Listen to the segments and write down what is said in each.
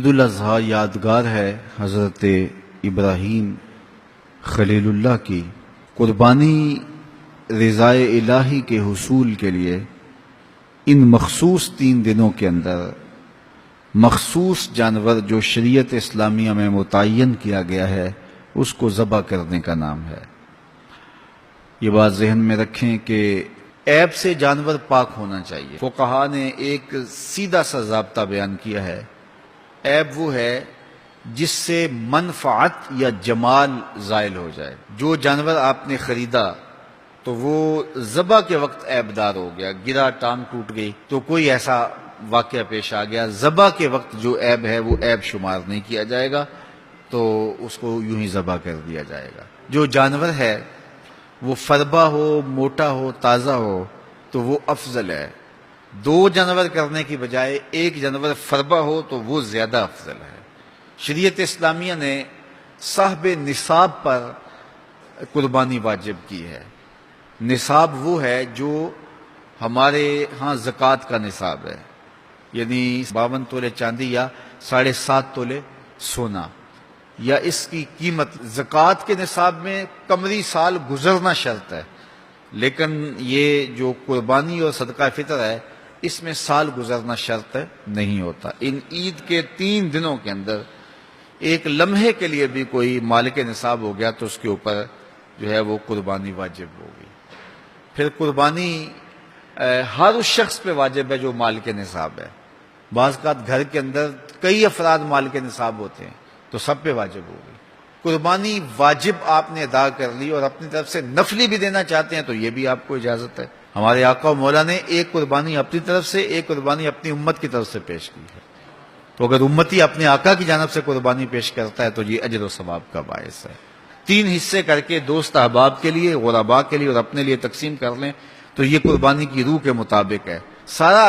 عید الاضحیٰ یادگار ہے حضرت ابراہیم خلیل اللہ کی قربانی رضائے الہی کے حصول کے لیے ان مخصوص 3 دنوں کے اندر مخصوص جانور جو شریعت اسلامیہ میں متعین کیا گیا ہے اس کو ذبح کرنے کا نام ہے۔ یہ بات ذہن میں رکھیں کہ عیب سے جانور پاک ہونا چاہیے۔ فقہا نے ایک سیدھا سا ضابطہ بیان کیا ہے، عیب وہ ہے جس سے منفعت یا جمال زائل ہو جائے۔ جو جانور آپ نے خریدا تو وہ ذبح کے وقت عیب دار ہو گیا، گرا، ٹانگ ٹوٹ گئی تو کوئی ایسا واقعہ پیش آ گیا، ذبح کے وقت جو عیب ہے وہ عیب شمار نہیں کیا جائے گا، تو اس کو یوں ہی ذبح کر دیا جائے گا۔ جو جانور ہے وہ فربا ہو، موٹا ہو، تازہ ہو تو وہ افضل ہے۔ 2 جانور کرنے کی بجائے 1 جانور فربا ہو تو وہ زیادہ افضل ہے۔ شریعت اسلامیہ نے صاحب نصاب پر قربانی واجب کی ہے۔ نصاب وہ ہے جو ہمارے ہاں زکوٰۃ کا نصاب ہے، یعنی 52 تولے چاندی یا 7.5 تولے سونا، یا اس کی قیمت زکوٰۃ کے نصاب میں قمری سال گزرنا شرط ہے، لیکن یہ جو قربانی اور صدقہ فطر ہے اس میں سال گزرنا شرط نہیں ہوتا۔ ان عید کے 3 دنوں کے اندر ایک لمحے کے لیے بھی کوئی مالک نصاب ہو گیا تو اس کے اوپر جو ہے وہ قربانی واجب ہوگی۔ پھر قربانی ہر اس شخص پہ واجب ہے جو مالک نصاب ہے۔ بعض اوقات گھر کے اندر کئی افراد مالک نصاب ہوتے ہیں تو سب پہ واجب ہوگی۔ قربانی واجب آپ نے ادا کر لی اور اپنی طرف سے نفلی بھی دینا چاہتے ہیں تو یہ بھی آپ کو اجازت ہے۔ ہمارے آقا و مولا نے ایک قربانی اپنی طرف سے، ایک قربانی اپنی امت کی طرف سے پیش کی ہے، تو اگر امتی اپنے آقا کی جانب سے قربانی پیش کرتا ہے تو یہ اجر و ثواب کا باعث ہے۔ 3 حصے کر کے دوست احباب کے لیے، غرباء کے لیے اور اپنے لیے تقسیم کر لیں تو یہ قربانی کی روح کے مطابق ہے۔ سارا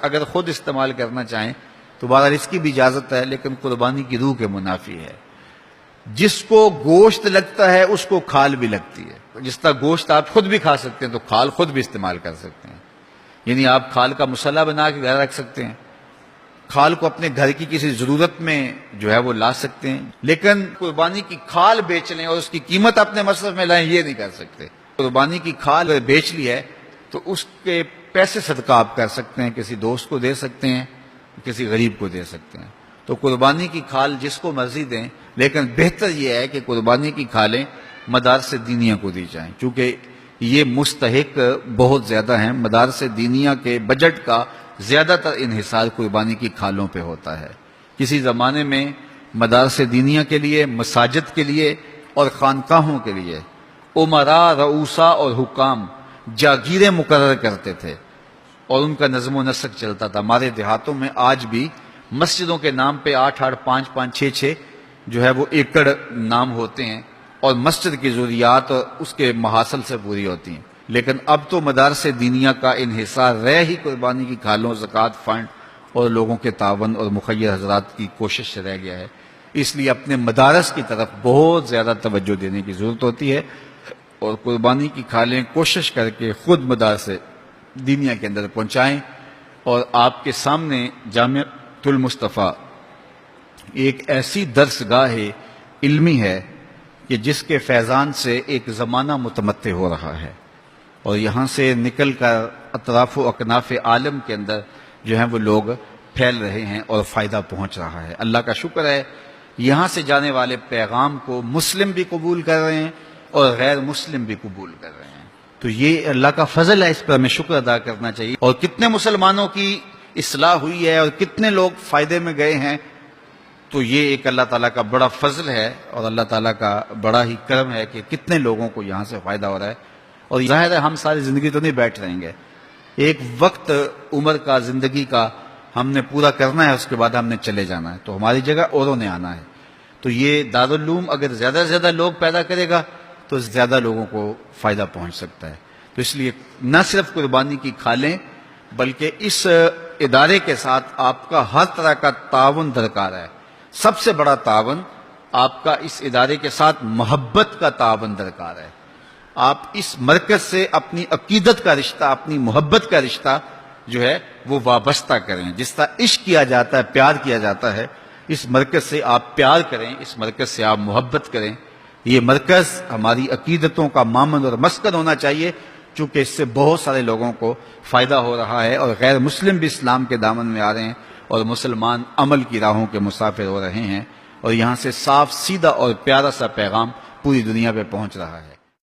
اگر خود استعمال کرنا چاہیں تو بہرحال اس کی بھی اجازت ہے، لیکن قربانی کی روح کے منافی ہے۔ جس کو گوشت لگتا ہے اس کو کھال بھی لگتی ہے۔ جس طرح گوشت آپ خود بھی کھا سکتے ہیں تو کھال خود بھی استعمال کر سکتے ہیں، یعنی آپ کھال کا مسلح بنا کے گھر رکھ سکتے ہیں، کھال کو اپنے گھر کی کسی ضرورت میں جو ہے وہ لا سکتے ہیں، لیکن قربانی کی کھال بیچ لیں اور اس کی قیمت اپنے مصرف میں لائیں، یہ نہیں کر سکتے۔ قربانی کی کھال اگر بیچ لی ہے تو اس کے پیسے صدقہ آپ کر سکتے ہیں، کسی دوست کو دے سکتے ہیں، کسی غریب کو دے سکتے ہیں۔ تو قربانی کی کھال جس کو مرضی دیں، لیکن بہتر یہ ہے کہ قربانی کی کھالیں مدارس دینیہ کو دی جائیں، چونکہ یہ مستحق بہت زیادہ ہیں۔ مدارس دینیہ کے بجٹ کا زیادہ تر انحصار قربانی کی کھالوں پہ ہوتا ہے۔ کسی زمانے میں مدارس دینیہ کے لیے، مساجد کے لیے اور خانقاہوں کے لیے امراء، رؤوسا اور حکام جاگیریں مقرر کرتے تھے اور ان کا نظم و نسق چلتا تھا۔ ہمارے دیہاتوں میں آج بھی مسجدوں کے نام پہ 8-8، 5-5، 6-6 جو ہے وہ ایکڑ نام ہوتے ہیں اور مسجد کی ضروریات اس کے محاصل سے پوری ہوتی ہیں، لیکن اب تو مدارس دینیہ کا انحصار رہ ہی قربانی کی کھالوں، زکوٰۃ فنڈ اور لوگوں کے تعاون اور مخیر حضرات کی کوشش سے رہ گیا ہے۔ اس لیے اپنے مدارس کی طرف بہت زیادہ توجہ دینے کی ضرورت ہوتی ہے اور قربانی کی کھالیں کوشش کر کے خود مدارس دینیہ کے اندر پہنچائیں۔ اور آپ کے سامنے جامعۃ المصطفیٰ ایک ایسی درسگاہ علمی ہے کہ جس کے فیضان سے ایک زمانہ متمتع ہو رہا ہے اور یہاں سے نکل کر اطراف و اکناف عالم کے اندر جو ہیں وہ لوگ پھیل رہے ہیں اور فائدہ پہنچ رہا ہے۔ اللہ کا شکر ہے، یہاں سے جانے والے پیغام کو مسلم بھی قبول کر رہے ہیں اور غیر مسلم بھی قبول کر رہے ہیں، تو یہ اللہ کا فضل ہے، اس پر ہمیں شکر ادا کرنا چاہیے۔ اور کتنے مسلمانوں کی اصلاح ہوئی ہے اور کتنے لوگ فائدے میں گئے ہیں، تو یہ ایک اللہ تعالیٰ کا بڑا فضل ہے اور اللہ تعالیٰ کا بڑا ہی کرم ہے کہ کتنے لوگوں کو یہاں سے فائدہ ہو رہا ہے۔ اور ظاہر ہے ہم ساری زندگی تو نہیں بیٹھ رہیں گے، ایک وقت عمر کا، زندگی کا ہم نے پورا کرنا ہے، اس کے بعد ہم نے چلے جانا ہے، تو ہماری جگہ اوروں نے آنا ہے۔ تو یہ دارالعلوم اگر زیادہ سے زیادہ لوگ پیدا کرے گا تو زیادہ لوگوں کو فائدہ پہنچ سکتا ہے۔ تو اس لیے نہ صرف قربانی کی کھالیں بلکہ اس ادارے کے ساتھ آپ کا ہر طرح کا تعاون درکار ہے۔ سب سے بڑا تعاون آپ کا اس ادارے کے ساتھ محبت کا تعاون درکار ہے۔ آپ اس مرکز سے اپنی عقیدت کا رشتہ، اپنی محبت کا رشتہ جو ہے وہ وابستہ کریں. جس طرح عشق کیا جاتا ہے، پیار کیا جاتا ہے، اس مرکز سے آپ پیار کریں، اس مرکز سے آپ محبت کریں. یہ مرکز ہماری عقیدتوں کا مامن اور مسکن ہونا چاہیے، چونکہ اس سے بہت سارے لوگوں کو فائدہ ہو رہا ہے، اور غیر مسلم بھی اسلام کے دامن میں آ رہے ہیں، اور مسلمان عمل کی راہوں کے مسافر ہو رہے ہیں، اور یہاں سے صاف سیدھا اور پیارا سا پیغام پوری دنیا پہ پہنچ رہا ہے.